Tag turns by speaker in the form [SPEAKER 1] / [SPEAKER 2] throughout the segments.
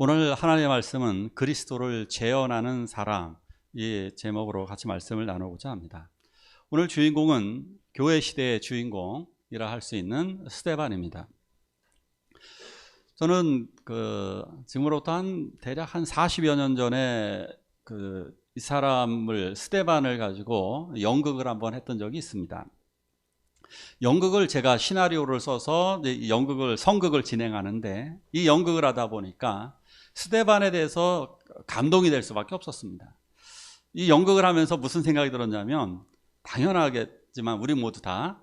[SPEAKER 1] 오늘 하나님의 말씀은 그리스도를 재현하는 사람, 이 제목으로 같이 말씀을 나누고자 합니다. 오늘 주인공은 교회 시대의 주인공이라 할 수 있는 스데반입니다. 저는 지금으로부터 대략 한 40여 년 전에 이 사람을, 스데반을 가지고 연극을 한번 했던 적이 있습니다. 연극을 제가 시나리오를 써서 성극을 진행하는데, 이 연극을 하다 보니까 스데반에 대해서 감동이 될 수밖에 없었습니다. 이 연극을 하면서 무슨 생각이 들었냐면, 당연하겠지만 우리 모두 다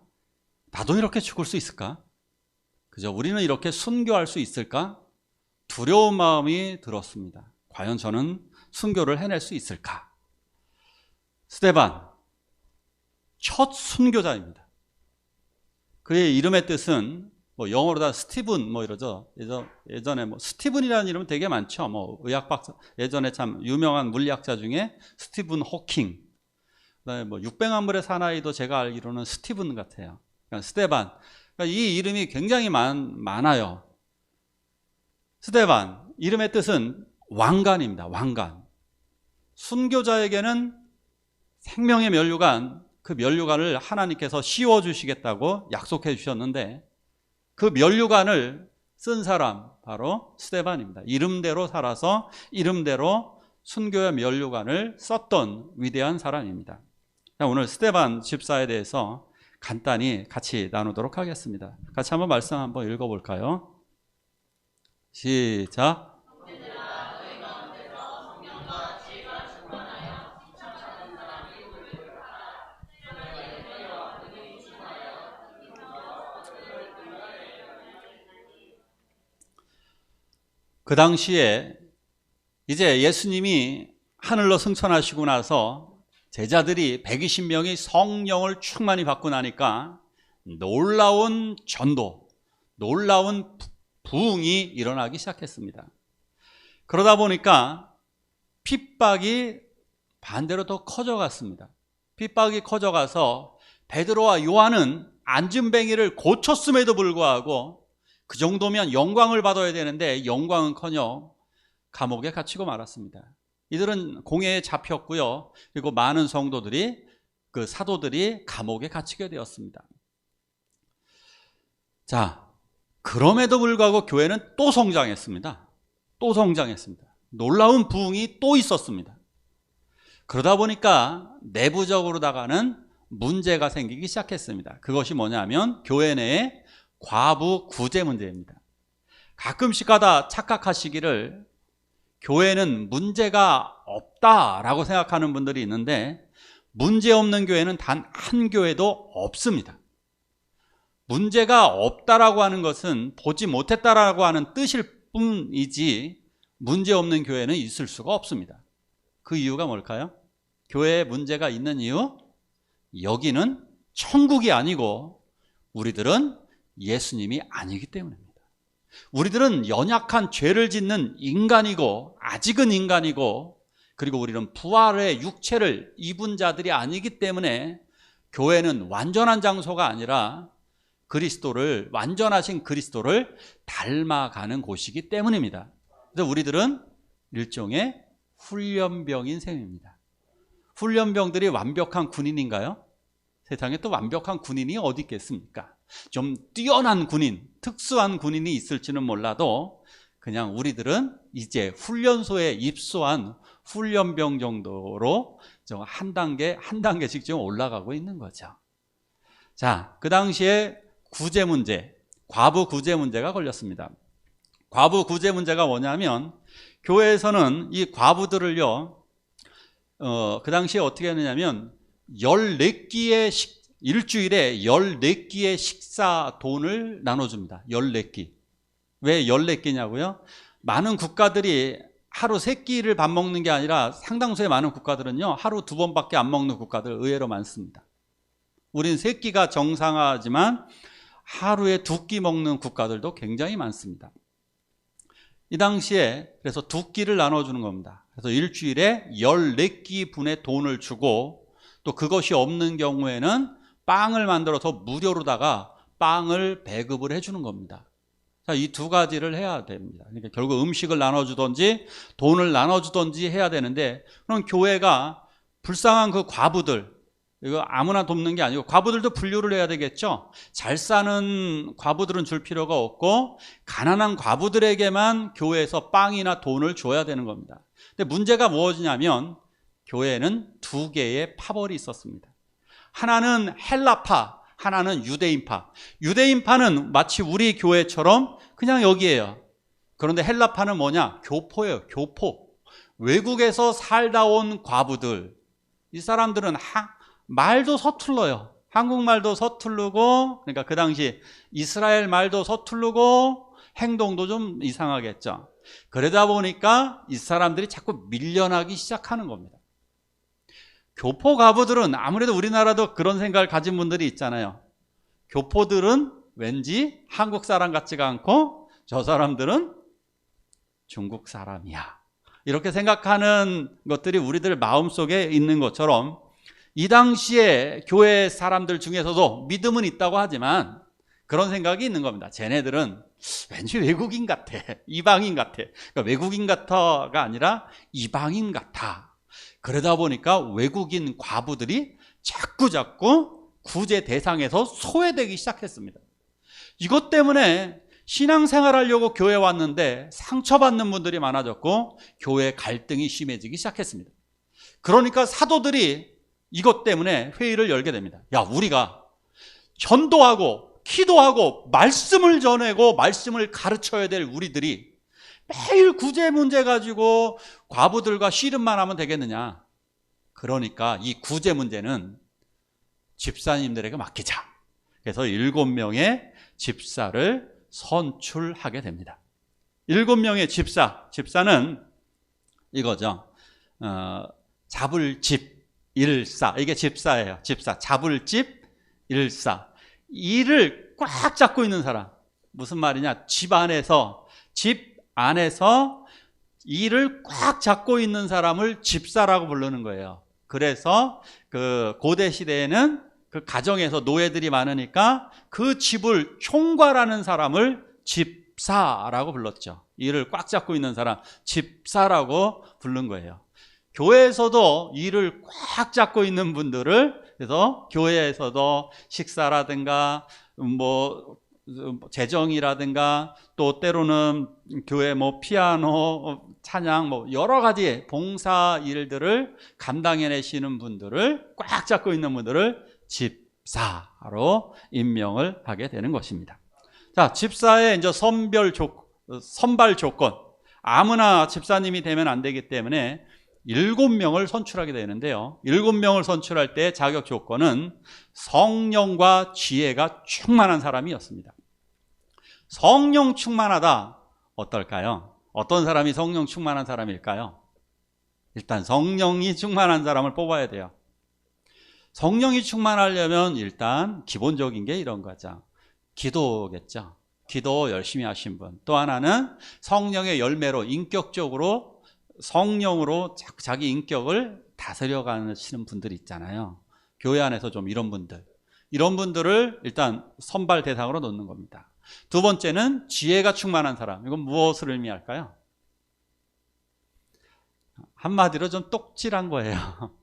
[SPEAKER 1] 나도 이렇게 죽을 수 있을까? 그죠? 우리는 이렇게 순교할 수 있을까? 두려운 마음이 들었습니다. 과연 저는 순교를 해낼 수 있을까? 스데반, 첫 순교자입니다. 그의 이름의 뜻은 영어로 다 스티븐 이러죠. 예전에 스티븐이라는 이름은 되게 많죠. 의학 박사, 예전에 참 유명한 물리학자 중에 스티븐 호킹, 그다음에 육백만불의 사나이도 제가 알기로는 스티븐 같아요. 그러니까 스데반, 그러니까 이 이름이 굉장히 많아요. 스데반, 이름의 뜻은 왕관입니다. 왕관. 순교자에게는 생명의 면류관, 그 면류관을 하나님께서 씌워주시겠다고 약속해 주셨는데, 그 면류관을 쓴 사람 바로 스데반입니다. 이름대로 살아서 이름대로 순교의 면류관을 썼던 위대한 사람입니다. 오늘 스데반 집사에 대해서 간단히 같이 나누도록 하겠습니다. 같이 한번 말씀 한번 읽어볼까요? 시작. 그 당시에 이제 예수님이 하늘로 승천하시고 나서 제자들이 120명이 성령을 충만히 받고 나니까 놀라운 전도, 놀라운 부흥이 일어나기 시작했습니다. 그러다 보니까 핍박이 반대로 더 커져갔습니다. 핍박이 커져가서 베드로와 요한은 안진뱅이를 고쳤음에도 불구하고 그 정도면 영광을 받아야 되는데 영광은커녕 감옥에 갇히고 말았습니다. 이들은 공회에 잡혔고요. 그리고 많은 성도들이, 그 사도들이 감옥에 갇히게 되었습니다. 자, 그럼에도 불구하고 교회는 또 성장했습니다. 또 성장했습니다. 놀라운 부흥이 또 있었습니다. 그러다 보니까 내부적으로다가는 문제가 생기기 시작했습니다. 그것이 뭐냐면 교회 내에 과부 구제 문제입니다. 가끔씩 가다 착각하시기를 교회는 문제가 없다라고 생각하는 분들이 있는데, 문제 없는 교회는 단 한 교회도 없습니다. 문제가 없다라고 하는 것은 보지 못했다라고 하는 뜻일 뿐이지, 문제 없는 교회는 있을 수가 없습니다. 그 이유가 뭘까요? 교회에 문제가 있는 이유? 여기는 천국이 아니고 우리들은 예수님이 아니기 때문입니다. 우리들은 연약한 죄를 짓는 인간이고, 아직은 인간이고, 그리고 우리는 부활의 육체를 입은 자들이 아니기 때문에 교회는 완전한 장소가 아니라 그리스도를, 완전하신 그리스도를 닮아가는 곳이기 때문입니다. 그래서 우리들은 일종의 훈련병인 셈입니다. 훈련병들이 완벽한 군인인가요? 세상에 또 완벽한 군인이 어디 있겠습니까? 좀 뛰어난 군인, 특수한 군인이 있을지는 몰라도 그냥 우리들은 이제 훈련소에 입소한 훈련병 정도로 한 단계씩 좀 올라가고 있는 거죠. 자, 그 당시에 구제 문제, 과부 구제 문제가 걸렸습니다. 과부 구제 문제가 뭐냐면, 교회에서는 이 과부들을요, 그 당시에 어떻게 했느냐면 14끼의 일주일에 14끼의 식사 돈을 나눠줍니다. 14끼. 왜 14끼냐고요? 많은 국가들이 하루 3끼를 밥 먹는 게 아니라, 상당수의 많은 국가들은요 하루 2번밖에 안 먹는 국가들 의외로 많습니다. 우린 3끼가 정상화지만 하루에 2끼 먹는 국가들도 굉장히 많습니다. 이 당시에 그래서 2끼를 나눠주는 겁니다. 그래서 일주일에 14끼 분의 돈을 주고, 또 그것이 없는 경우에는 빵을 만들어서 무료로다가 빵을 배급을 해주는 겁니다. 자, 이 두 가지를 해야 됩니다. 그러니까 결국 음식을 나눠주든지 돈을 나눠주든지 해야 되는데, 그럼 교회가 불쌍한 그 과부들, 이거 아무나 돕는 게 아니고 과부들도 분류를 해야 되겠죠. 잘 사는 과부들은 줄 필요가 없고 가난한 과부들에게만 교회에서 빵이나 돈을 줘야 되는 겁니다. 근데 문제가 무엇이냐면 교회에는 두 개의 파벌이 있었습니다. 하나는 헬라파, 하나는 유대인파. 유대인파는 마치 우리 교회처럼 그냥 여기에요. 그런데 헬라파는 뭐냐? 교포예요. 교포. 외국에서 살다 온 과부들. 이 사람들은 말도 서툴러요. 한국말도 서투르고, 그러니까 그 당시 이스라엘 말도 서투르고 행동도 좀 이상하겠죠. 그러다 보니까 이 사람들이 자꾸 밀려나기 시작하는 겁니다. 교포 과부들은 아무래도 우리나라도 그런 생각을 가진 분들이 있잖아요. 교포들은 왠지 한국 사람 같지가 않고 저 사람들은 중국 사람이야. 이렇게 생각하는 것들이 우리들 마음속에 있는 것처럼 이 당시에 교회 사람들 중에서도 믿음은 있다고 하지만 그런 생각이 있는 겁니다. 쟤네들은 왠지 외국인 같아. 이방인 같아. 그러니까 외국인 같아가 아니라 이방인 같아. 그러다 보니까 외국인 과부들이 자꾸 구제 대상에서 소외되기 시작했습니다. 이것 때문에 신앙생활 하려고 교회 왔는데 상처받는 분들이 많아졌고 교회 갈등이 심해지기 시작했습니다. 그러니까 사도들이 이것 때문에 회의를 열게 됩니다. 야, 우리가 전도하고 기도하고 말씀을 전하고 말씀을 가르쳐야 될 우리들이 매일 구제 문제 가지고 과부들과 씨름만 하면 되겠느냐. 그러니까 이 구제 문제는 집사님들에게 맡기자. 그래서 7명의 집사를 선출하게 됩니다. 7명의 집사는 이거죠. 잡을 집 일사. 이게 집사예요. 집사. 잡을 집 일사. 일을 꽉 잡고 있는 사람. 무슨 말이냐? 집 안에서 일을 꽉 잡고 있는 사람을 집사라고 부르는 거예요. 그래서 그 고대 시대에는 그 가정에서 노예들이 많으니까 그 집을 총괄하는 사람을 집사라고 불렀죠. 일을 꽉 잡고 있는 사람, 집사라고 부른 거예요. 교회에서도 일을 꽉 잡고 있는 분들을, 그래서 교회에서도 식사라든가 뭐 재정이라든가 또 때로는 교회 피아노 찬양 여러 가지 봉사 일들을 감당해내시는 분들을 꽉 잡고 있는 분들을 집사로 임명을 하게 되는 것입니다. 자, 집사의 이제 선발 조건. 아무나 집사님이 되면 안 되기 때문에 7명을 선출하게 되는데요. 7명을 선출할 때 자격 조건은 성령과 지혜가 충만한 사람이었습니다. 성령 충만하다. 어떨까요? 어떤 사람이 성령 충만한 사람일까요? 일단 성령이 충만한 사람을 뽑아야 돼요. 성령이 충만하려면 일단 기본적인 게 이런 거죠. 기도겠죠. 기도 열심히 하신 분. 또 하나는 성령의 열매로 인격적으로 성령으로 자기 인격을 다스려 가시는 분들이 있잖아요. 교회 안에서 좀 이런 분들을 일단 선발 대상으로 놓는 겁니다. 두 번째는 지혜가 충만한 사람. 이건 무엇을 의미할까요? 한마디로 좀 똑질한 거예요.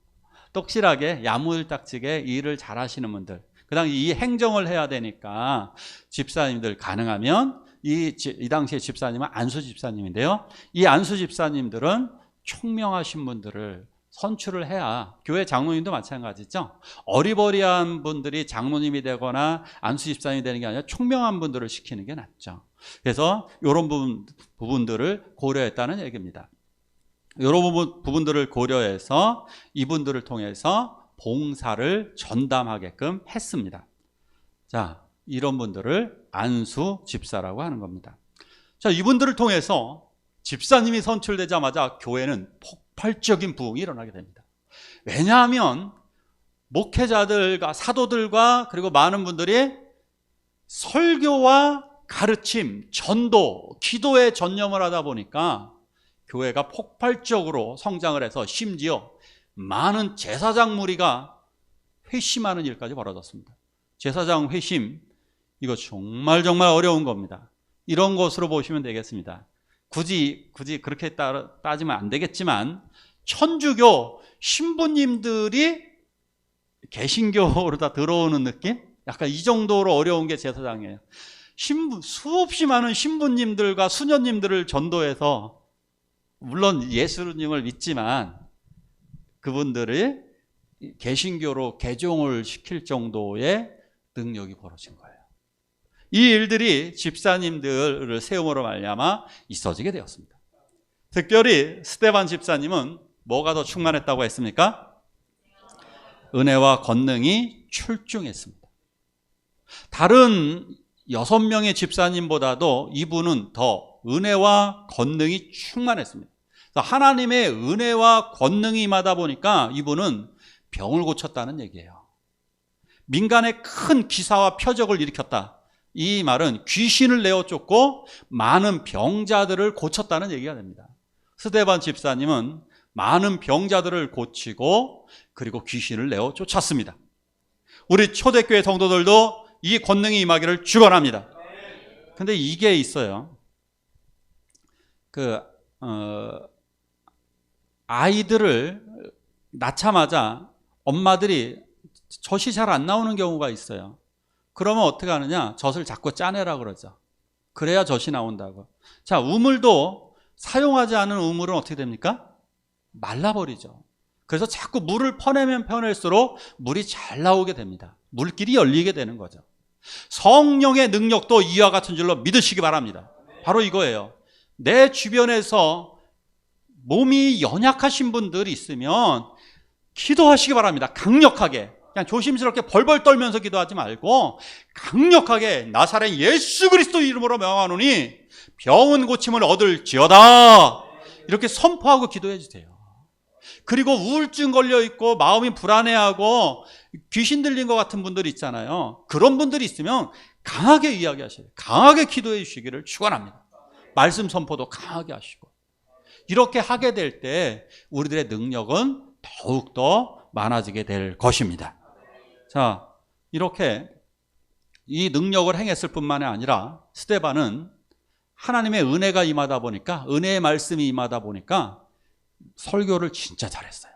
[SPEAKER 1] 똑실하게 야무딱지게 일을 잘 하시는 분들. 그 당시 이 행정을 해야 되니까 집사님들 가능하면 이 당시에 집사님은 안수 집사님인데요. 이 안수 집사님들은 총명하신 분들을 선출을 해야, 교회 장로님도 마찬가지죠. 어리버리한 분들이 장로님이 되거나 안수 집사님이 되는 게 아니라 총명한 분들을 시키는 게 낫죠. 그래서 이런 부분들을 고려했다는 얘기입니다. 이런 부분들을 고려해서 이분들을 통해서 봉사를 전담하게끔 했습니다. 자, 이런 분들을 안수 집사라고 하는 겁니다. 자, 이분들을 통해서 집사님이 선출되자마자 교회는 폭발적인 부흥이 일어나게 됩니다. 왜냐하면 목회자들과 사도들과 그리고 많은 분들이 설교와 가르침, 전도, 기도에 전념을 하다 보니까 교회가 폭발적으로 성장을 해서 심지어 많은 제사장 무리가 회심하는 일까지 벌어졌습니다. 제사장 회심, 이거 정말 어려운 겁니다. 이런 것으로 보시면 되겠습니다. 굳이 그렇게 따지면 안 되겠지만 천주교 신부님들이 개신교로 다 들어오는 느낌? 약간 이 정도로 어려운 게 제사장이에요. 수없이 많은 신부님들과 수녀님들을 전도해서, 물론 예수님을 믿지만 그분들을 개신교로 개종을 시킬 정도의 능력이 벌어진 거예요. 이 일들이 집사님들을 세움으로 말미암아 있어지게 되었습니다. 특별히 스데반 집사님은 뭐가 더 충만했다고 했습니까? 은혜와 권능이 출중했습니다. 다른 6명의 집사님보다도 이분은 더 은혜와 권능이 충만했습니다. 하나님의 은혜와 권능이 임하다 보니까 이분은 병을 고쳤다는 얘기예요. 민간에 큰 기사와 표적을 일으켰다. 이 말은 귀신을 내어 쫓고 많은 병자들을 고쳤다는 얘기가 됩니다. 스데반 집사님은 많은 병자들을 고치고 그리고 귀신을 내어 쫓았습니다. 우리 초대교회 성도들도 이 권능이 임하기를 축원합니다. 근데 이게 있어요. 아이들을 낳자마자 엄마들이 젖이 잘 안 나오는 경우가 있어요. 그러면 어떻게 하느냐? 젖을 자꾸 짜내라 그러죠. 그래야 젖이 나온다고. 자, 우물도 사용하지 않은 우물은 어떻게 됩니까? 말라버리죠. 그래서 자꾸 물을 퍼내면 퍼낼수록 물이 잘 나오게 됩니다. 물길이 열리게 되는 거죠. 성령의 능력도 이와 같은 줄로 믿으시기 바랍니다. 바로 이거예요. 내 주변에서 몸이 연약하신 분들이 있으면 기도하시기 바랍니다. 강력하게. 그냥 조심스럽게 벌벌 떨면서 기도하지 말고 강력하게 나사렛 예수 그리스도 이름으로 명하노니 병은 고침을 얻을지어다. 이렇게 선포하고 기도해 주세요. 그리고 우울증 걸려있고 마음이 불안해하고 귀신 들린 것 같은 분들 있잖아요. 그런 분들이 있으면 강하게 이야기하셔야 돼요. 강하게 기도해 주시기를 축원합니다. 말씀 선포도 강하게 하시고. 이렇게 하게 될 때 우리들의 능력은 더욱더 많아지게 될 것입니다. 자, 이렇게 이 능력을 행했을 뿐만이 아니라 스데반은 하나님의 은혜가 임하다 보니까, 은혜의 말씀이 임하다 보니까 설교를 진짜 잘했어요.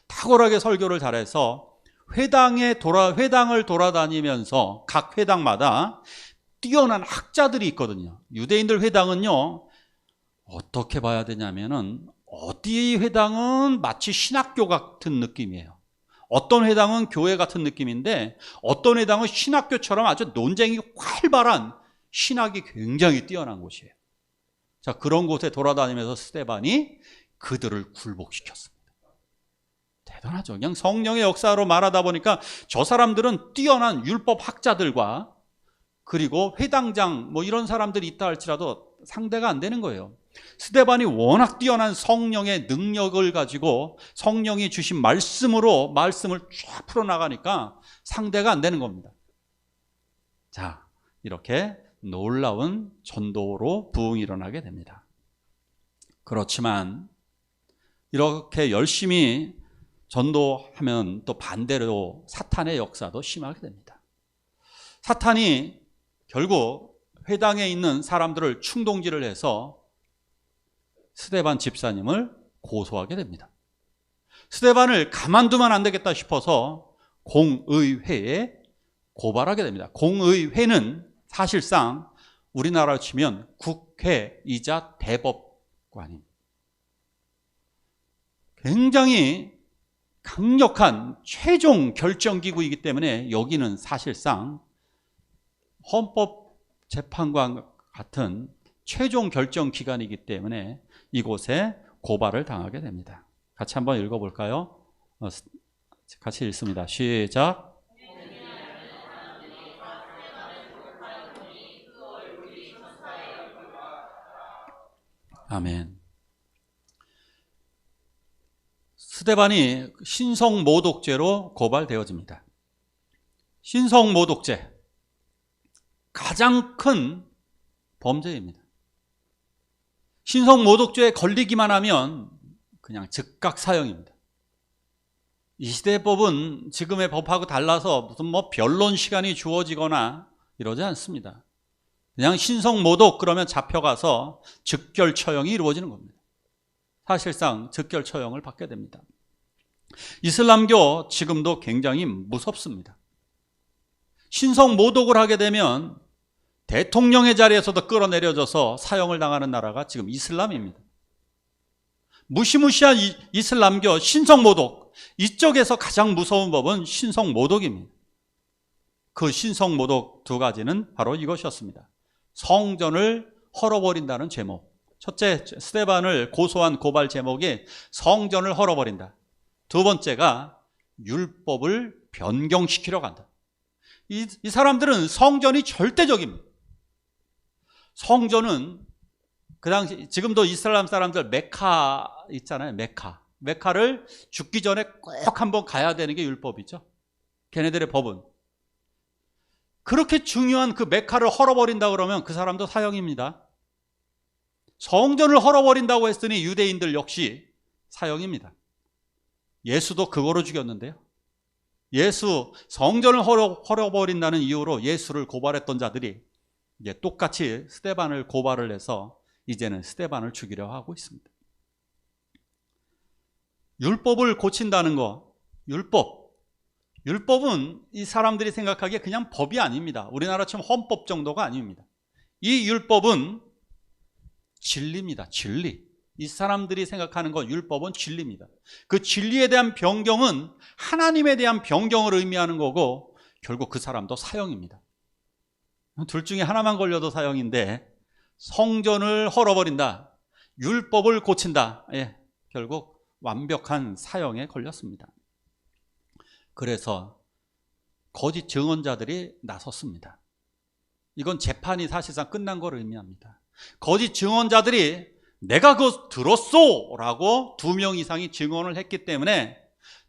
[SPEAKER 1] 탁월하게 설교를 잘해서 회당을 돌아다니면서 각 회당마다 뛰어난 학자들이 있거든요. 유대인들 회당은요, 어떻게 봐야 되냐면은, 어디 회당은 마치 신학교 같은 느낌이에요. 어떤 회당은 교회 같은 느낌인데, 어떤 회당은 신학교처럼 아주 논쟁이 활발한, 신학이 굉장히 뛰어난 곳이에요. 자, 그런 곳에 돌아다니면서 스데반이 그들을 굴복시켰습니다. 대단하죠. 그냥 성령의 역사로 말하다 보니까 저 사람들은 뛰어난 율법 학자들과 그리고 회당장 이런 사람들이 있다 할지라도 상대가 안 되는 거예요. 스데반이 워낙 뛰어난 성령의 능력을 가지고 성령이 주신 말씀으로 말씀을 쫙 풀어나가니까 상대가 안 되는 겁니다. 자, 이렇게 놀라운 전도로 부흥이 일어나게 됩니다. 그렇지만 이렇게 열심히 전도하면 또 반대로 사탄의 역사도 심하게 됩니다. 사탄이 결국 회당에 있는 사람들을 충동질을 해서 스데반 집사님을 고소하게 됩니다. 스데반을 가만두면 안 되겠다 싶어서 공의회에 고발하게 됩니다. 공의회는 사실상 우리나라로 치면 국회이자 대법관입니다. 굉장히 강력한 최종 결정기구이기 때문에 여기는 사실상 헌법재판관 같은 최종 결정 기관이기 때문에 이곳에 고발을 당하게 됩니다. 같이 한번 읽어볼까요? 같이 읽습니다. 시작. 아멘. 스데반이 신성모독죄로 고발되어집니다. 신성모독죄, 가장 큰 범죄입니다. 신성모독죄에 걸리기만 하면 그냥 즉각 사형입니다. 이 시대의 법은 지금의 법하고 달라서 무슨 변론 시간이 주어지거나 이러지 않습니다. 그냥 신성모독 그러면 잡혀가서 즉결 처형이 이루어지는 겁니다. 사실상 즉결 처형을 받게 됩니다. 이슬람교 지금도 굉장히 무섭습니다. 신성모독을 하게 되면 대통령의 자리에서도 끌어내려져서 사형을 당하는 나라가 지금 이슬람입니다. 무시무시한 이슬람교 신성모독, 이쪽에서 가장 무서운 법은 신성모독입니다. 그 신성모독 두 가지는 바로 이것이었습니다. 성전을 헐어버린다는 제목. 첫째, 스데반을 고소한 고발 제목이 성전을 헐어버린다. 두 번째가 율법을 변경시키려고 한다. 이 사람들은 성전이 절대적입니다. 성전은 그 당시, 지금도 이슬람 사람들 메카 있잖아요. 메카를 죽기 전에 꼭 한번 가야 되는 게 율법이죠. 걔네들의 법은. 그렇게 중요한 그 메카를 헐어버린다 그러면 그 사람도 사형입니다. 성전을 헐어버린다고 했으니 유대인들 역시 사형입니다. 예수도 그거로 죽였는데요. 예수 성전을 헐어버린다는 이유로 예수를 고발했던 자들이 이제 똑같이 스데반을 고발을 해서 이제는 스데반을 죽이려 하고 있습니다. 율법을 고친다는 거, 율법은 이 사람들이 생각하기에 그냥 법이 아닙니다. 우리나라처럼 헌법 정도가 아닙니다. 이 율법은 진리입니다. 진리. 이 사람들이 생각하는 거 율법은 진리입니다. 그 진리에 대한 변경은 하나님에 대한 변경을 의미하는 거고 결국 그 사람도 사형입니다. 둘 중에 하나만 걸려도 사형인데 성전을 헐어버린다, 율법을 고친다, 결국 완벽한 사형에 걸렸습니다. 그래서 거짓 증언자들이 나섰습니다. 이건 재판이 사실상 끝난 걸 의미합니다. 거짓 증언자들이 내가 그거 들었소 라고 2명 이상이 증언을 했기 때문에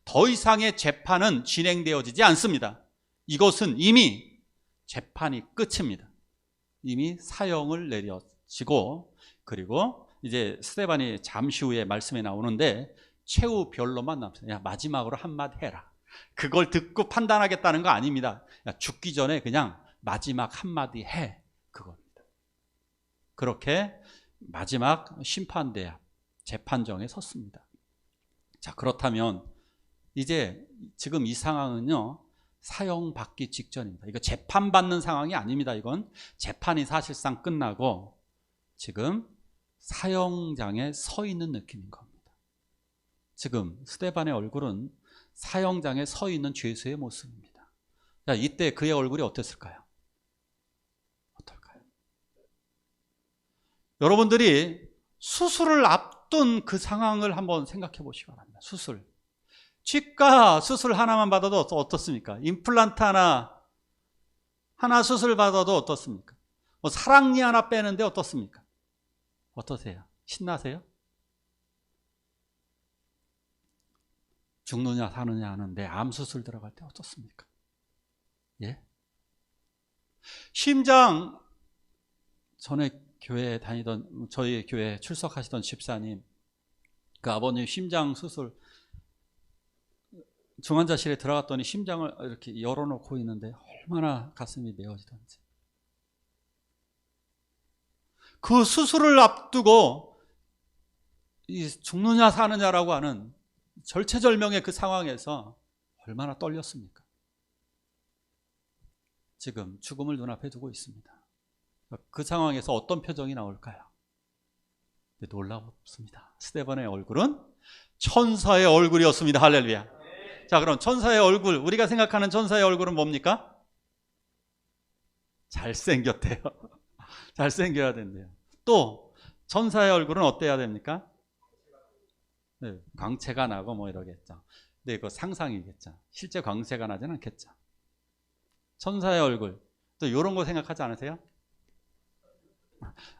[SPEAKER 1] 더 이상의 재판은 진행되어지지 않습니다. 이것은 이미 재판이 끝입니다. 이미 사형을 내려지고, 그리고 이제 스데반이 잠시 후에 말씀에 나오는데 최후 변론만 남습니다. 야, 마지막으로 한마디 해라. 그걸 듣고 판단하겠다는 거 아닙니다. 야, 죽기 전에 그냥 마지막 한마디 해. 그겁니다. 그렇게 마지막 심판대야 재판정에 섰습니다. 자, 그렇다면 이제 지금 이 상황은요, 사형받기 직전입니다. 이거 재판받는 상황이 아닙니다. 이건 재판이 사실상 끝나고 지금 사형장에 서 있는 느낌인 겁니다. 지금 스데반의 얼굴은 사형장에 서 있는 죄수의 모습입니다. 자, 이때 그의 얼굴이 어땠을까요? 어떨까요? 여러분들이 수술을 앞둔 그 상황을 한번 생각해 보시기 바랍니다. 수술. 치과 수술 하나만 받아도 어떻습니까? 임플란트 하나 수술 받아도 어떻습니까? 뭐 사랑니 하나 빼는데 어떻습니까? 어떠세요? 신나세요? 죽느냐 사느냐 하는데 암 수술 들어갈 때 어떻습니까? 예? 심장, 전에 교회에 다니던, 저희 교회에 출석하시던 집사님, 그 아버님 심장 수술 중환자실에 들어갔더니 심장을 이렇게 열어놓고 있는데 얼마나 가슴이 메어지던지. 그 수술을 앞두고 이 죽느냐 사느냐라고 하는 절체절명의 그 상황에서 얼마나 떨렸습니까? 지금 죽음을 눈앞에 두고 있습니다. 그 상황에서 어떤 표정이 나올까요? 놀랍습니다. 스데반의 얼굴은 천사의 얼굴이었습니다. 할렐루야. 자, 그럼 천사의 얼굴, 우리가 생각하는 천사의 얼굴은 뭡니까? 잘생겼대요. 잘생겨야 된대요. 또 천사의 얼굴은 어때야 됩니까? 네, 광채가 나고 뭐 이러겠죠. 근데 그거 상상이겠죠. 실제 광채가 나진 않겠죠. 천사의 얼굴, 또 이런 거 생각하지 않으세요?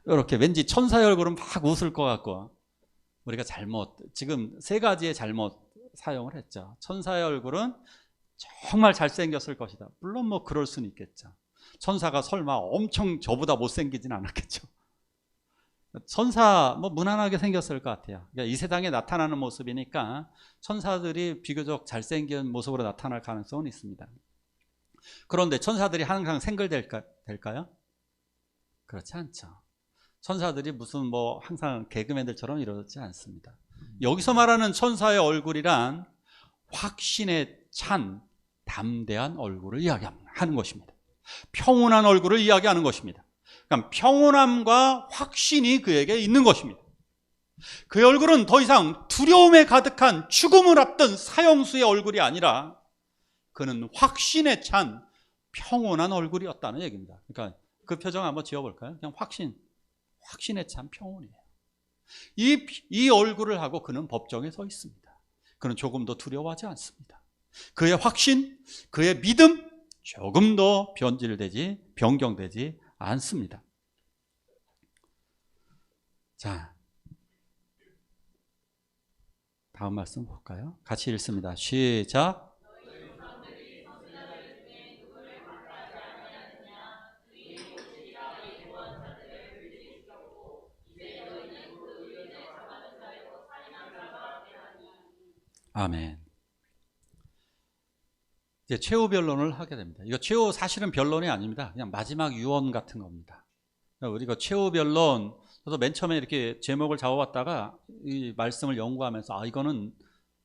[SPEAKER 1] 이렇게 왠지 천사의 얼굴은 막 웃을 것 같고, 우리가 지금 3가지의 잘못 사용을 했죠. 천사의 얼굴은 정말 잘생겼을 것이다. 물론 뭐 그럴 수는 있겠죠. 천사가 설마 엄청 저보다 못생기진 않았겠죠. 천사 뭐 무난하게 생겼을 것 같아요. 그러니까 이 세상에 나타나는 모습이니까 천사들이 비교적 잘생긴 모습으로 나타날 가능성은 있습니다. 그런데 천사들이 항상 생글될까요? 그렇지 않죠. 천사들이 무슨 뭐 항상 개그맨들처럼 이러지 않습니다. 여기서 말하는 천사의 얼굴이란 확신에 찬 담대한 얼굴을 이야기하는 것입니다. 평온한 얼굴을 이야기하는 것입니다. 그러니까 평온함과 확신이 그에게 있는 것입니다. 그의 얼굴은 더 이상 두려움에 가득한 죽음을 앞둔 사형수의 얼굴이 아니라 그는 확신에 찬 평온한 얼굴이었다는 얘기입니다. 그러니까 그 표정 한번 지어볼까요? 그냥 확신에 찬 평온이에요. 이 얼굴을 하고 그는 법정에 서 있습니다. 그는 조금도 두려워하지 않습니다. 그의 확신, 그의 믿음 조금도 변경되지 않습니다. 자, 다음 말씀 볼까요? 같이 읽습니다. 시작. 아멘. 이제 최후 변론을 하게 됩니다. 이거 최후 사실은 변론이 아닙니다. 그냥 마지막 유언 같은 겁니다. 우리가 최후 변론, 저도 맨 처음에 이렇게 제목을 잡아봤다가 이 말씀을 연구하면서 이거는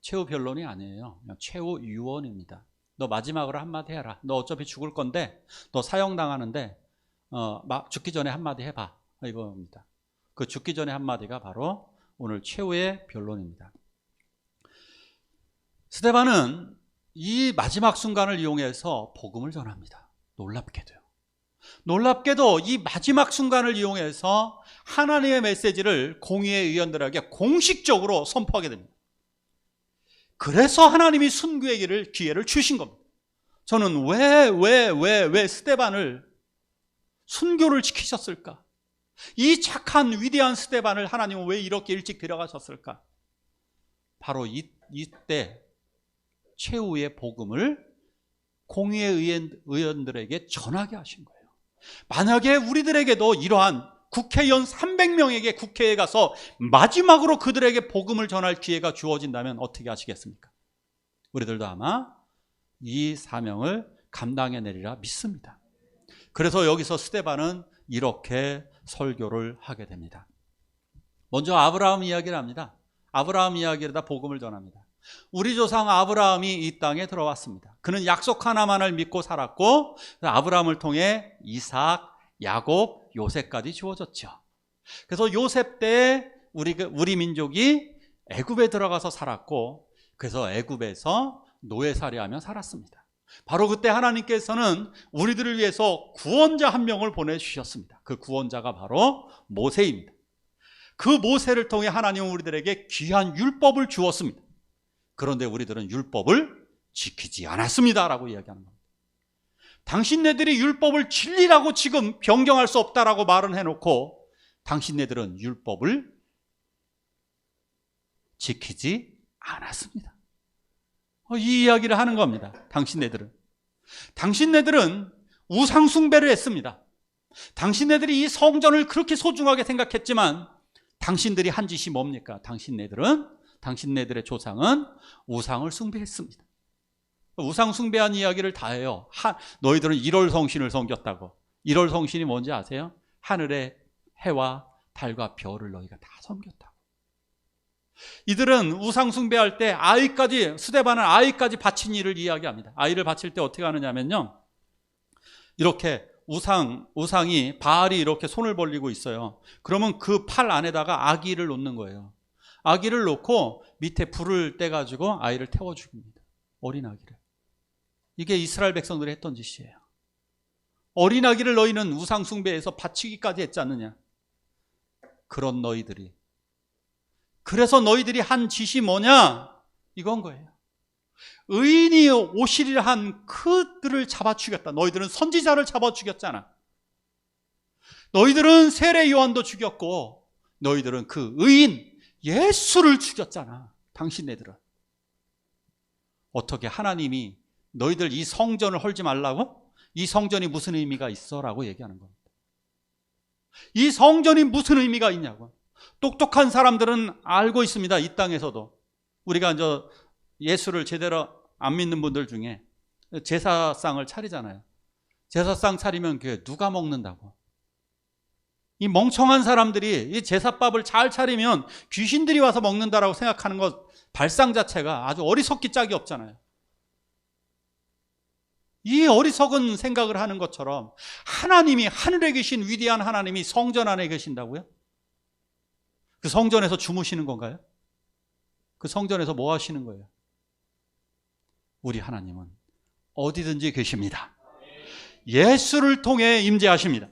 [SPEAKER 1] 최후 변론이 아니에요. 그냥 최후 유언입니다. 너 마지막으로 한마디 해라. 너 어차피 죽을 건데, 너 사형당하는데 죽기 전에 한마디 해봐. 이겁니다. 그 죽기 전에 한마디가 바로 오늘 최후의 변론입니다. 스데반은 이 마지막 순간을 이용해서 복음을 전합니다. 놀랍게도 이 마지막 순간을 이용해서 하나님의 메시지를 공의의 의원들에게 공식적으로 선포하게 됩니다. 그래서 하나님이 순교의 기회를 주신 겁니다. 저는 왜 스데반을 순교를 지키셨을까? 이 착한 위대한 스데반을 하나님은 왜 이렇게 일찍 데려가셨을까? 바로 이때 최후의 복음을 공의의 의원들에게 전하게 하신 거예요. 만약에 우리들에게도 이러한 국회의원 300명에게 국회에 가서 마지막으로 그들에게 복음을 전할 기회가 주어진다면 어떻게 하시겠습니까? 우리들도 아마 이 사명을 감당해내리라 믿습니다. 그래서 여기서 스데반은 이렇게 설교를 하게 됩니다. 먼저 아브라함 이야기를 합니다. 아브라함 이야기에다 복음을 전합니다. 우리 조상 아브라함이 이 땅에 들어왔습니다. 그는 약속 하나만을 믿고 살았고 아브라함을 통해 이삭, 야곱, 요셉까지 주어졌죠. 그래서 요셉 때 우리 민족이 애굽에 들어가서 살았고 그래서 애굽에서 노예살이하며 살았습니다. 바로 그때 하나님께서는 우리들을 위해서 구원자 한 명을 보내주셨습니다. 그 구원자가 바로 모세입니다. 그 모세를 통해 하나님은 우리들에게 귀한 율법을 주었습니다. 그런데 우리들은 율법을 지키지 않았습니다라고 이야기하는 겁니다. 당신네들이 율법을 진리라고 지금 변경할 수 없다라고 말은 해놓고 당신네들은 율법을 지키지 않았습니다. 이 이야기를 하는 겁니다. 당신네들은 우상 숭배를 했습니다. 당신네들이 이 성전을 그렇게 소중하게 생각했지만 당신들이 한 짓이 뭡니까? 당신네들의 조상은 우상을 숭배했습니다. 우상 숭배한 이야기를 다 해요. 너희들은 1월 성신을 섬겼다고. 1월 성신이 뭔지 아세요? 하늘의 해와 달과 별을 너희가 다 섬겼다고. 이들은 우상 숭배할 때 스데반은 아이까지 바친 일을 이야기합니다. 아이를 바칠 때 어떻게 하느냐면요, 이렇게 우상이 바알이 이렇게 손을 벌리고 있어요. 그러면 그 팔 안에다가 아기를 놓는 거예요. 아기를 놓고 밑에 불을 떼가지고 아이를 태워 죽입니다. 어린 아기를. 이게 이스라엘 백성들이 했던 짓이에요. 어린 아기를 너희는 우상 숭배해서 바치기까지 했지 않느냐. 그래서 너희들이 한 짓이 뭐냐? 이건 거예요. 의인이 오시리라 한 그들을 잡아 죽였다. 너희들은 선지자를 잡아 죽였잖아. 너희들은 세례 요한도 죽였고 너희들은 그 의인 예수를 죽였잖아. 당신네들은. 어떻게 하나님이 너희들 이 성전을 헐지 말라고? 이 성전이 무슨 의미가 있어? 라고 얘기하는 겁니다. 이 성전이 무슨 의미가 있냐고. 똑똑한 사람들은 알고 있습니다. 이 땅에서도. 우리가 예수를 제대로 안 믿는 분들 중에 제사상을 차리잖아요. 제사상 차리면 그게 누가 먹는다고? 이 멍청한 사람들이 이 제사밥을 잘 차리면 귀신들이 와서 먹는다라고 생각하는 것 발상 자체가 아주 어리석기 짝이 없잖아요. 이 어리석은 생각을 하는 것처럼 하나님이, 하늘에 계신 위대한 하나님이 성전 안에 계신다고요? 그 성전에서 주무시는 건가요? 그 성전에서 뭐 하시는 거예요? 우리 하나님은 어디든지 계십니다. 예수를 통해 임재하십니다.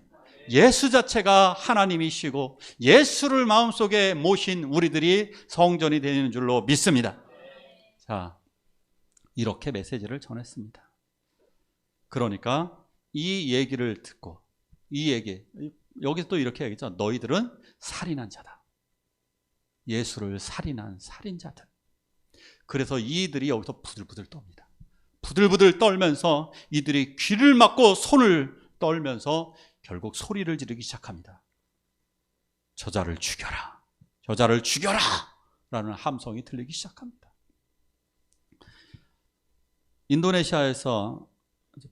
[SPEAKER 1] 예수 자체가 하나님이시고 예수를 마음속에 모신 우리들이 성전이 되는 줄로 믿습니다. 자, 이렇게 메시지를 전했습니다. 그러니까 이 얘기를 듣고, 이 얘기, 여기서 또 이렇게 얘기했죠. 너희들은 살인한 자다. 예수를 살인한 살인자들. 그래서 이들이 여기서 부들부들 떱니다. 부들부들 떨면서 이들이 귀를 막고 손을 떨면서 결국 소리를 지르기 시작합니다. 저자를 죽여라, 저자를 죽여라 라는 함성이 들리기 시작합니다. 인도네시아에서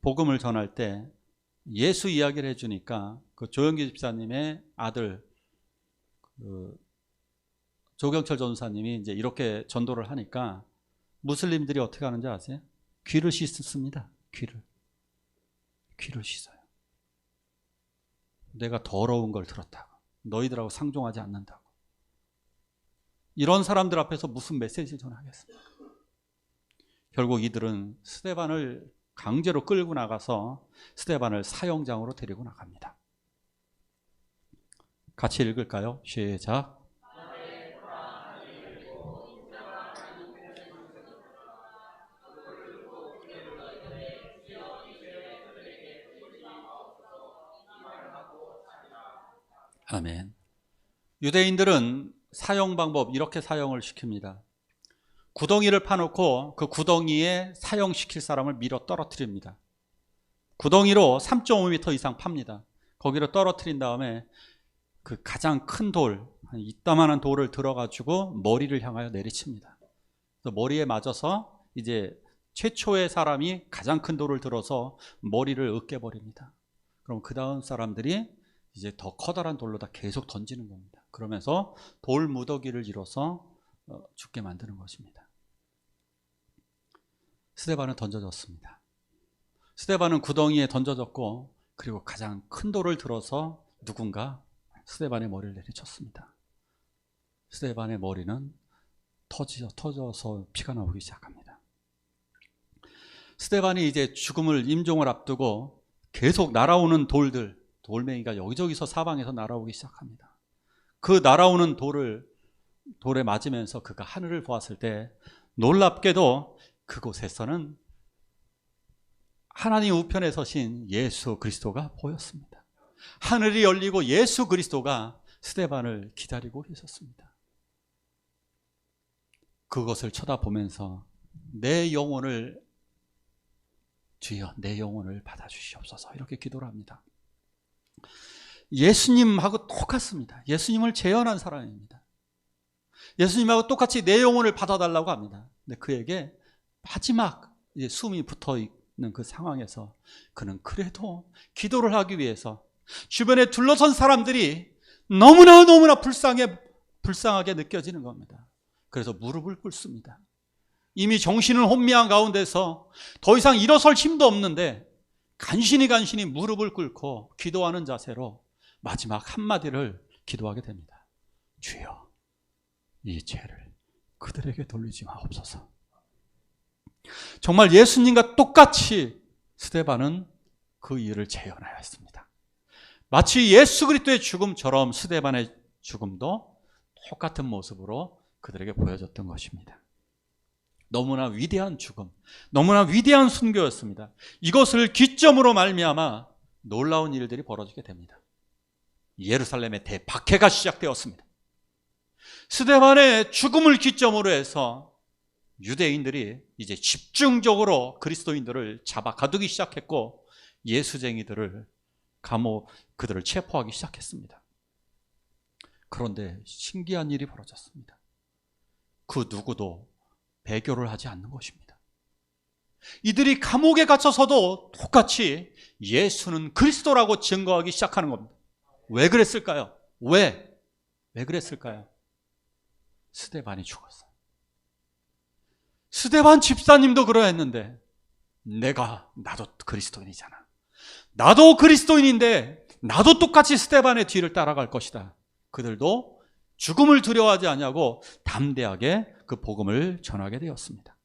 [SPEAKER 1] 복음을 전할 때 예수 이야기를 해주니까 그 조영기 집사님의 아들 조경철 전사님이 이제 이렇게 전도를 하니까 무슬림들이 어떻게 하는지 아세요? 귀를 씻습니다. 귀를 씻어요. 내가 더러운 걸 들었다고, 너희들하고 상종하지 않는다고. 이런 사람들 앞에서 무슨 메시지를 전하겠습니까? 결국 이들은 스데반을 강제로 끌고 나가서 스데반을 사형장으로 데리고 나갑니다. 같이 읽을까요? 시작. 아멘. 유대인들은 사형 방법 이렇게 사형을 시킵니다. 구덩이를 파놓고 그 구덩이에 사형시킬 사람을 밀어 떨어뜨립니다. 구덩이로 3.5m 이상 팝니다. 거기로 떨어뜨린 다음에 그 가장 큰 돌, 이따만한 돌을 들어가지고 머리를 향하여 내리칩니다. 그래서 머리에 맞아서 이제 최초의 사람이 가장 큰 돌을 들어서 머리를 으깨버립니다. 그럼 그 다음 사람들이 이제 더 커다란 돌로다 계속 던지는 겁니다. 그러면서 돌 무더기를 이뤄서 죽게 만드는 것입니다. 스데반은 던져졌습니다. 스데반은 구덩이에 던져졌고, 그리고 가장 큰 돌을 들어서 누군가 스데반의 머리를 내리쳤습니다. 스데반의 머리는 터져서 피가 나오기 시작합니다. 스데반이 이제 죽음을, 임종을 앞두고 계속 날아오는 돌멩이가 여기저기서 사방에서 날아오기 시작합니다. 그 날아오는 돌에 맞으면서 그가 하늘을 보았을 때 놀랍게도 그곳에서는 하나님 우편에 서신 예수 그리스도가 보였습니다. 하늘이 열리고 예수 그리스도가 스데반을 기다리고 있었습니다. 그것을 쳐다보면서 내 영혼을, 주여 내 영혼을 받아주시옵소서, 이렇게 기도를 합니다. 예수님하고 똑같습니다. 예수님을 재현한 사람입니다. 예수님하고 똑같이 내 영혼을 받아달라고 합니다. 근데 그에게 마지막 이제 숨이 붙어 있는 그 상황에서 그는 그래도 기도를 하기 위해서 주변에 둘러선 사람들이 너무나 불쌍하게 느껴지는 겁니다. 그래서 무릎을 꿇습니다. 이미 정신을 혼미한 가운데서 더 이상 일어설 힘도 없는데 간신히 무릎을 꿇고 기도하는 자세로 마지막 한마디를 기도하게 됩니다. 주여, 이 죄를 그들에게 돌리지 마옵소서. 정말 예수님과 똑같이 스데반은 그 일을 재현하였습니다. 마치 예수 그리스도의 죽음처럼 스데반의 죽음도 똑같은 모습으로 그들에게 보여졌던 것입니다. 너무나 위대한 죽음, 너무나 위대한 순교였습니다. 이것을 기점으로 말미암아 놀라운 일들이 벌어지게 됩니다. 예루살렘의 대박해가 시작되었습니다. 스데반의 죽음을 기점으로 해서 유대인들이 이제 집중적으로 그리스도인들을 잡아 가두기 시작했고, 예수쟁이들을 그들을 체포하기 시작했습니다. 그런데 신기한 일이 벌어졌습니다. 그 누구도 배교를 하지 않는 것입니다. 이들이 감옥에 갇혀서도 똑같이 예수는 그리스도라고 증거하기 시작하는 겁니다. 왜 그랬을까요? 왜 그랬을까요? 스데반이 죽었어요. 스데반 집사님도 그러했는데 나도 그리스도인이잖아. 나도 그리스도인인데 나도 똑같이 스데반의 뒤를 따라갈 것이다. 그들도 죽음을 두려워하지 않냐고 담대하게 그 복음을 전하게 되었습니다.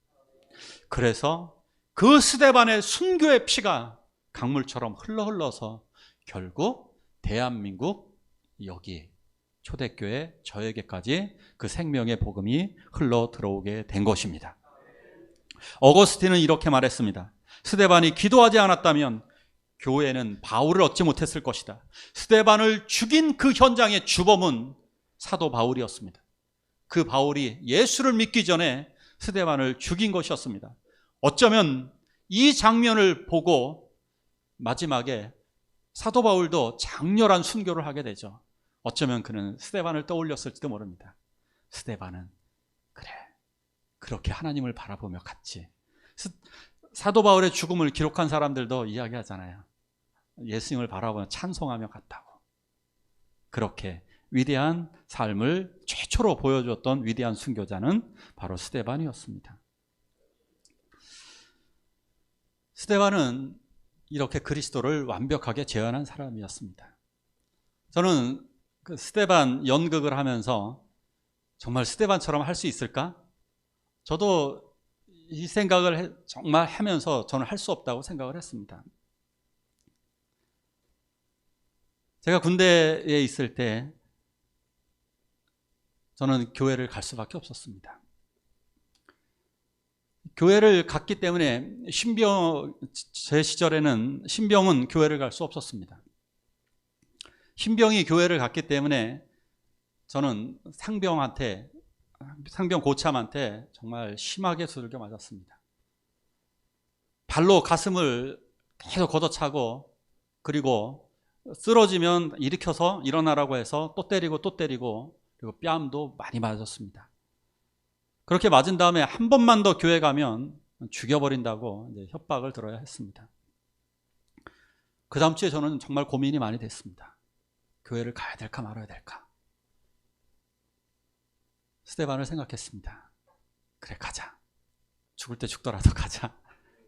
[SPEAKER 1] 그래서 그 스데반의 순교의 피가 강물처럼 흘러서 결국 대한민국 여기 초대교회 저에게까지 그 생명의 복음이 흘러 들어오게 된 것입니다. 어거스틴은 이렇게 말했습니다. 스데반이 기도하지 않았다면 교회는 바울을 얻지 못했을 것이다. 스데반을 죽인 그 현장의 주범은 사도 바울이었습니다. 그 바울이 예수를 믿기 전에 스데반을 죽인 것이었습니다. 어쩌면 이 장면을 보고 마지막에 사도 바울도 장렬한 순교를 하게 되죠. 어쩌면 그는 스데반을 떠올렸을지도 모릅니다. 스데반은 그래, 그렇게 하나님을 바라보며 갔지. 사도 바울의 죽음을 기록한 사람들도 이야기하잖아요. 예수님을 바라보며 찬송하며 갔다고. 그렇게 위대한 삶을 최초로 보여줬던 위대한 순교자는 바로 스데반이었습니다. 스데반은 이렇게 그리스도를 완벽하게 재현한 사람이었습니다. 저는 그 스데반 연극을 하면서 정말 스데반처럼 할 수 있을까? 저도 이 생각을 정말 하면서 저는 할 수 없다고 생각을 했습니다. 제가 군대에 있을 때 저는 교회를 갈 수밖에 없었습니다. 교회를 갔기 때문에 제 시절에는 신병은 교회를 갈 수 없었습니다. 신병이 교회를 갔기 때문에 저는 상병 고참한테 정말 심하게 두들겨 맞았습니다. 발로 가슴을 계속 걷어차고, 그리고 쓰러지면 일으켜서 일어나라고 해서 또 때리고, 그리고 뺨도 많이 맞았습니다. 그렇게 맞은 다음에 한 번만 더 교회 가면 죽여버린다고 이제 협박을 들어야 했습니다. 그 다음 주에 저는 정말 고민이 많이 됐습니다. 교회를 가야 될까 말아야 될까. 스데반을 생각했습니다. 그래, 가자. 죽을 때 죽더라도 가자.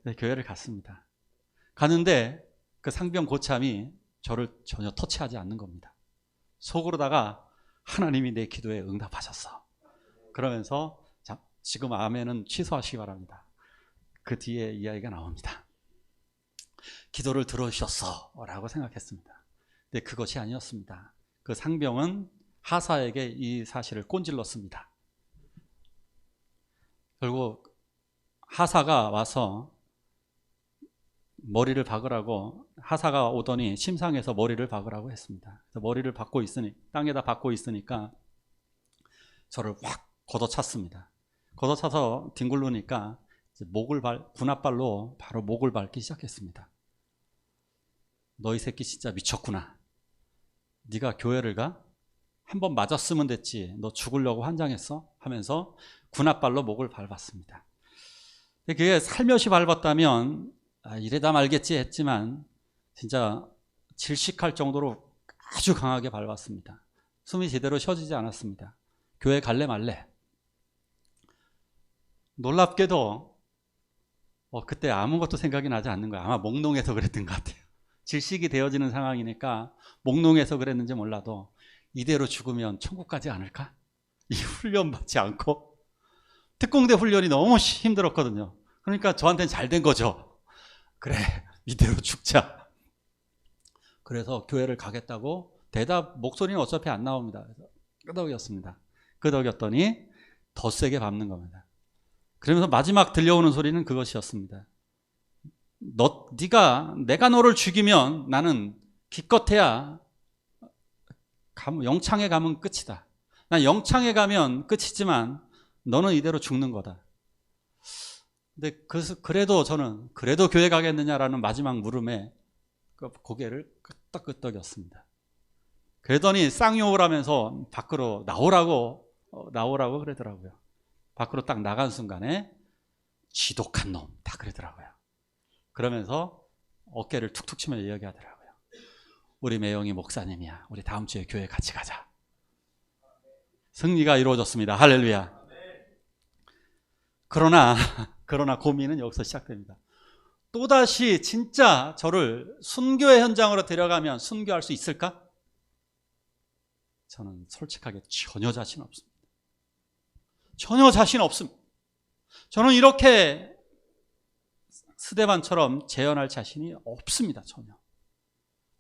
[SPEAKER 1] 네, 교회를 갔습니다. 가는데 그 상병 고참이 저를 전혀 터치하지 않는 겁니다. 속으로다가 하나님이 내 기도에 응답하셨어. 그러면서 자, 지금 아멘은 취소하시기 바랍니다. 그 뒤에 이야기가 나옵니다. 기도를 들어주셨어 라고 생각했습니다. 근데 그것이 아니었습니다. 그 상병은 하사에게 이 사실을 꼰질렀습니다. 결국 하사가 와서 머리를 박으라고, 하사가 오더니 심상에서 머리를 박으라고 했습니다. 그래서 머리를 박고 땅에다 박고 있으니까 저를 확 걷어찼습니다. 걷어차서 뒹굴르니까 군합발로 바로 목을 밟기 시작했습니다. 너 이 새끼 진짜 미쳤구나. 네가 교회를 가? 한 번 맞았으면 됐지. 너 죽으려고 환장했어? 하면서 군합발로 목을 밟았습니다. 그게 살며시 밟았다면 이래다 말겠지 했지만 진짜 질식할 정도로 아주 강하게 밟았습니다. 숨이 제대로 쉬어지지 않았습니다. 교회 갈래 말래. 놀랍게도 그때 아무것도 생각이 나지 않는 거야. 아마 몽롱해서 그랬던 것 같아요. 질식이 되어지는 상황이니까 몽롱해서 그랬는지 몰라도 이대로 죽으면 천국 가지 않을까? 이 훈련 받지 않고. 특공대 훈련이 너무 힘들었거든요. 그러니까 저한테는 잘 된 거죠. 그래, 이대로 죽자. 그래서 교회를 가겠다고 목소리는 어차피 안 나옵니다. 그래서 끄덕였습니다. 끄덕였더니 더 세게 밟는 겁니다. 그러면서 마지막 들려오는 소리는 그것이었습니다. 내가 너를 죽이면 나는 기껏해야 영창에 가면 끝이다. 난 영창에 가면 끝이지만 너는 이대로 죽는 거다. 근데 그래도 저는 교회 가겠느냐라는 마지막 물음에 고개를 끄덕끄덕였습니다. 그러더니 쌍욕을 하면서 밖으로 나오라고 그러더라고요. 밖으로 딱 나간 순간에 지독한 놈 다 그러더라고요. 그러면서 어깨를 툭툭 치며 이야기하더라고요. 우리 매영이 목사님이야. 우리 다음 주에 교회 같이 가자. 승리가 이루어졌습니다. 할렐루야. 그러나 고민은 여기서 시작됩니다. 또다시 진짜 저를 순교의 현장으로 데려가면 순교할 수 있을까? 저는 솔직하게 전혀 자신 없습니다. 전혀 자신 없습니다. 저는 이렇게 스데반처럼 재현할 자신이 없습니다. 전혀.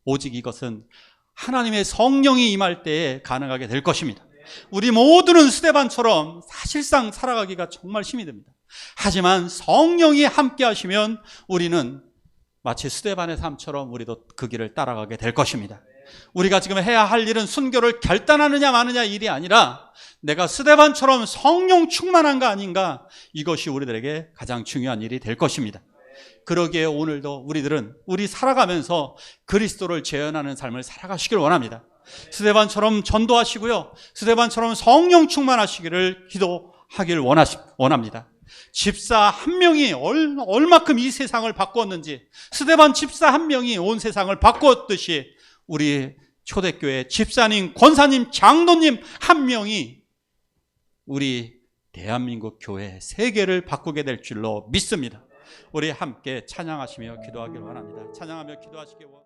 [SPEAKER 1] 오직 이것은 하나님의 성령이 임할 때에 가능하게 될 것입니다. 우리 모두는 스데반처럼 사실상 살아가기가 정말 힘이 듭니다. 하지만 성령이 함께 하시면 우리는 마치 스데반의 삶처럼 우리도 그 길을 따라가게 될 것입니다. 우리가 지금 해야 할 일은 순교를 결단하느냐 마느냐 일이 아니라 내가 스데반처럼 성령 충만한가 아닌가, 이것이 우리들에게 가장 중요한 일이 될 것입니다. 그러기에 오늘도 우리 살아가면서 그리스도를 재현하는 삶을 살아가시길 원합니다. 스데반처럼 전도하시고요, 스데반처럼 성령 충만하시기를 기도하길 원합니다. 집사 한 명이 얼마큼 이 세상을 바꾸었는지, 스데반 집사 한 명이 온 세상을 바꾸었듯이 우리 초대교회 집사님, 권사님, 장로님 한 명이 우리 대한민국 교회 세계를 바꾸게 될 줄로 믿습니다. 우리 함께 찬양하시며 기도하길 원합니다. 찬양하며 기도하시기 원합니다.